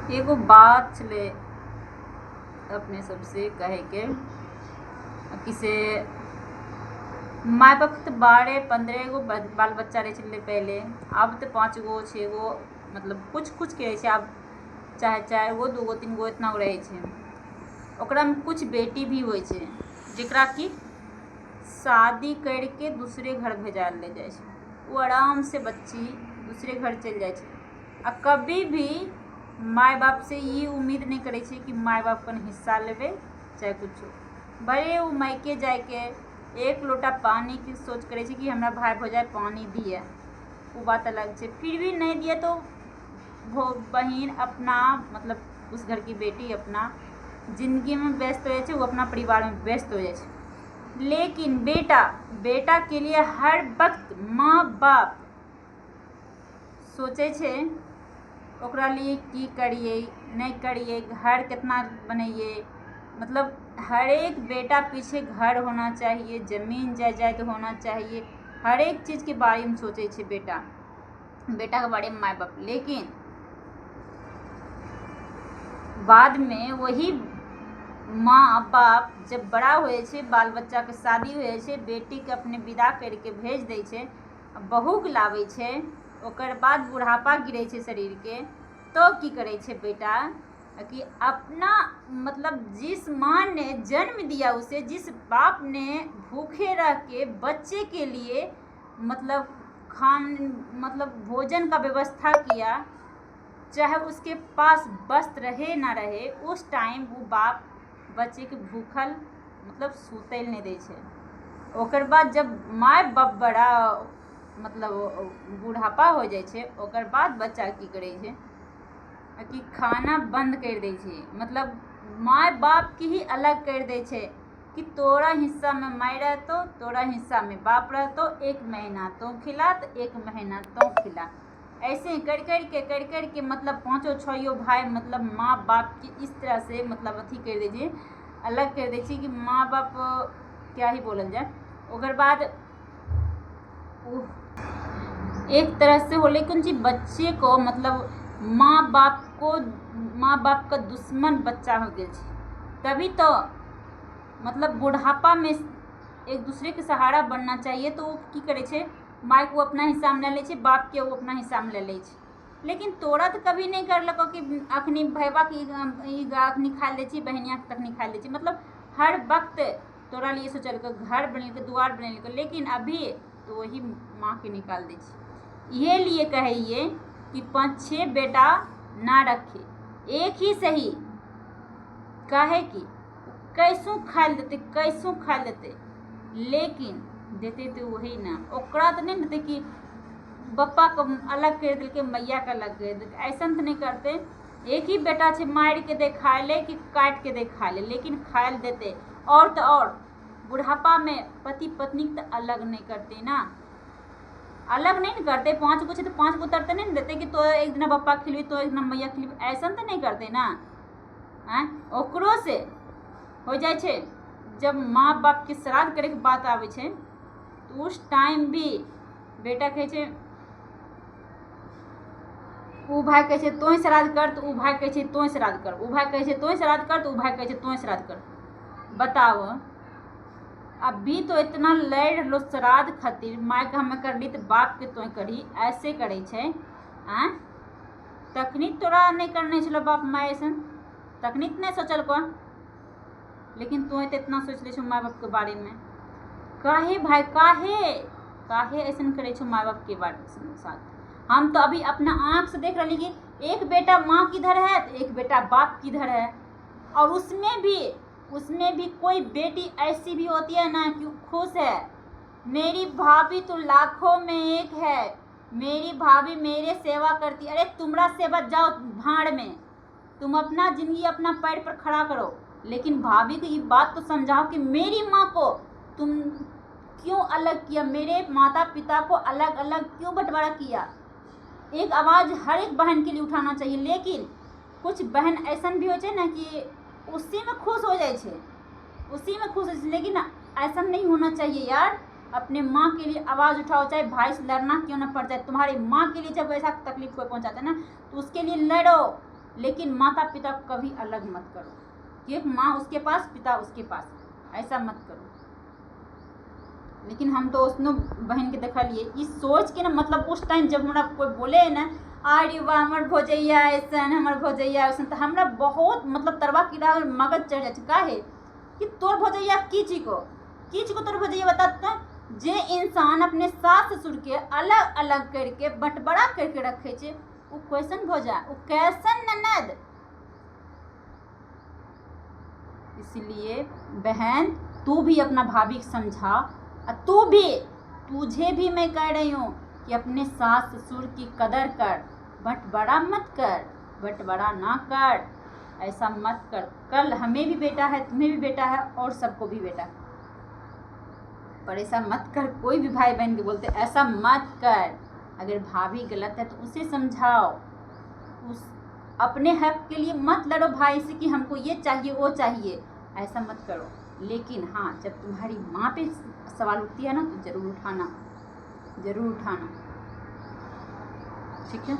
एगो बात छलै अपने सबसे कहे के कि से माय बाप तो 12-15 गो बाल बच्चा रहे छलै पहले, अब तो 5 गो 6 गो मतलब कुछ के रहे छै, अब चाहे 4 गो 2 गो 3 गो इतना रहे छै। ओकरा में कुछ बेटी भी होइ छै जेकरा कि शादी करके दूसरे घर भेजायल ले जाइ छै, वो आराम से बच्ची दूसरे घर चल जाइ छै। आ कभी भी माय बाप से ये उम्मीद नहीं करे छै कि माय बाप कन हिस्सा लेवे चाहे कुछ। भले वो मायके जाके 1 लोटा पानी की सोच करे छै कि हमरा भाई भौजाई पानी दिए, वो बात अलग छै। फिर भी नहीं दिए तो वो बहन अपना मतलब उस घर की बेटी अपना जिंदगी में व्यस्त हो जाए छै, वो अपना परिवार में व्यस्त हो जाए छै। लेकिन बेटा के लिए हर वक्त माँ बाप सोचे छै ओकरा लिए की करिए नहीं करिए, घर कितना बनइए, मतलब हर एक बेटा पीछे घर होना चाहिए, जमीन जायदाद होना चाहिए, हर एक चीज़ के बारे में सोचे छै बेटा के बारे में माय बाप। लेकिन बाद में वही माँ बाप जब बड़ा होए छै, बाल बच्चा के शादी होए छै, बेटी के अपने विदा करके भेज दै छै, बहू के लाबै छै, ओकर बाद बुढ़ापा गिरे छै शरीर के, तो की करे छै बेटा कि अपना मतलब जिस माँ ने जन्म दिया उसे, जिस बाप ने भूखे रह के बच्चे के लिए मतलब भोजन का व्यवस्था किया, चाहे उसके पास वस्त्र रहे ना रहे, उस टाइम वो बाप बच्चे के भूखल मतलब सुतैल नहीं दै छै। ओकर बाद जब माय बाप बड़ा मतलब बुढ़ापा हो जाए छै, ओकर बाद बच्चा की करे छै कि खाना बंद कर दै छै, मतलब माय बाप की ही अलग कर दै छै कि तोरा हिस्सा में माय रहतो, तोरा हिस्सा में बाप रहतो, 1 महीना तो खिला तो 1 महीना तो खिला, ऐसे कर कर के मतलब 5-6 भाई मतलब माँ बाप की इस तरह से मतलब अथी कर दै छै, अलग कर दै छै कि माँ बाप क्या ही बोलल जाए। ओकर बाद एक तरह से होले कौन चीज बच्चे को मतलब माँ बाप का दुश्मन बच्चा हो गया छै, तभी तो मतलब बुढ़ापा में एक दूसरे के सहारा बनना चाहिए, तो वो की करे छै माय को अपना हिस्सा में ले लै छै, बाप के वो अपना हिस्सा में ले लै छै। लेकिन तोरा तो कभी नहीं करलको कि अखनी भैया की अखनी खाए लै छी, बहनिया के तखनी खाए लै छी, मतलब हर वक्त तोरा लिए सोचलको, घर बनेलको, दुआर बनेलको, लेकिन अभी तो वही माँ के निकाल दै छी। ये लिए कहिए कि 5-6 बेटा ना रखे, एक ही सही, काहे कि कैसू खा लेते, लेकिन देते तो वही ना, ओकरा तो नहीं देते कि पप्पा को अलग कर दिलके मैया का अलग कर दिलके, ऐसा तो नहीं करते। एक ही बेटा छे, मार के दे खा ले कि काट के दे खा ले, लेकिन खाए देते। और तो और बुढ़ापा में पति पत्नी तो अलग नहीं करते ना, अलग नहीं करते। 5 गो छे तो 5 गो तरते नहीं देते कि तो एक दिन पप्पा खिलवी तो एक दिन मैया खिलवी, ऐसा तो नहीं करते ना। ओकरो से हो जाए छे जब माँ बाप के श्राद्ध करे के बात आवे छे, तो उस टाइम भी बेटा कहे छे ऊ भाई कहे छे तोय श्राद्ध कर, तो ऊ भाई कहे छे तोय श्राद्ध कर, ऊ भाई कहे छे तोय श्राद्ध कर, तो ऊ भाई कहे छे तोय श्राद्ध कर। बताओ, अभी तो इतना लड़ रहलो श्राद्ध खातिर, माय के हमें कर ली तो बाप के तोय करी, ऐसे करे छे। तकनीक तोरा नहीं करने छलो बाप माय ऐसन, तकनीक नहीं सोचल को, लेकिन तोय तो इतना सोच ले छो माय बाप के बारे में। काहे भाई काहे ऐसा करे छो माय बाप के बारे में साथ। हम तो अभी अपना आँख से देख रही कि एक बेटा माँ किधर है तो एक बेटा बाप किधर है, और उसमें भी कोई बेटी ऐसी भी होती है ना कि खुश है, मेरी भाभी तो लाखों में एक है, मेरी भाभी मेरे सेवा करती। अरे तुम्हारा सेवा जाओ भाड़ में, तुम अपना जिंदगी अपना पैर पर खड़ा करो, लेकिन भाभी को ये बात तो समझाओ कि मेरी माँ को तुम क्यों अलग किया, मेरे माता पिता को अलग अलग क्यों बंटवारा किया। एक आवाज़ हर एक बहन के लिए उठाना चाहिए। लेकिन कुछ बहन ऐसा भी हो जाए ना कि उसी में खुश हो जाए छे, लेकिन ऐसा नहीं होना चाहिए यार। अपने माँ के लिए आवाज़ उठाओ, चाहे भाई से लड़ना क्यों ना पड़ जाए, तुम्हारी माँ के लिए जब ऐसा तकलीफ कोई पहुँचाता है ना, तो उसके लिए लड़ो, लेकिन माता पिता को कभी अलग मत करो कि एक माँ उसके पास पिता उसके पास, ऐसा मत करो। लेकिन हम तो उसनो बहन के देखा लिए इस सोच के ना, मतलब उस टाइम जब हमरा कोई बोले ना अरे वाह हमर भौजैया ऐसन हमर भौजैया ऐसन, तो हमरा बहुत मतलब तरवा कीड़ा मगज चढ़ जाए। काहे कि तोर भौजैया की चीज को तोर भौजैया बता। जे इंसान अपने सास ससुर के अलग अलग करके बंटवारा करके रखे छे वो कैसन भौजा, वो कैसन ननद। इसलिए बहन तू भी अपना भाभी को समझा, तुझे भी मैं कह रही हूँ कि अपने सास ससुर की कदर कर, बंटवारा मत कर, बंटवारा ना कर, ऐसा मत कर। कल हमें भी बेटा है, तुम्हें भी बेटा है और सबको भी बेटा है, पर ऐसा मत कर। कोई भी भाई बहन के बोलते ऐसा मत कर। अगर भाभी गलत है तो उसे समझाओ, उस अपने हक के लिए मत लड़ो भाई से कि हमको ये चाहिए वो चाहिए, ऐसा मत करो। लेकिन हाँ जब तुम्हारी माँ पे सवाल उठती है ना तो ज़रूर उठाना, ठीक है।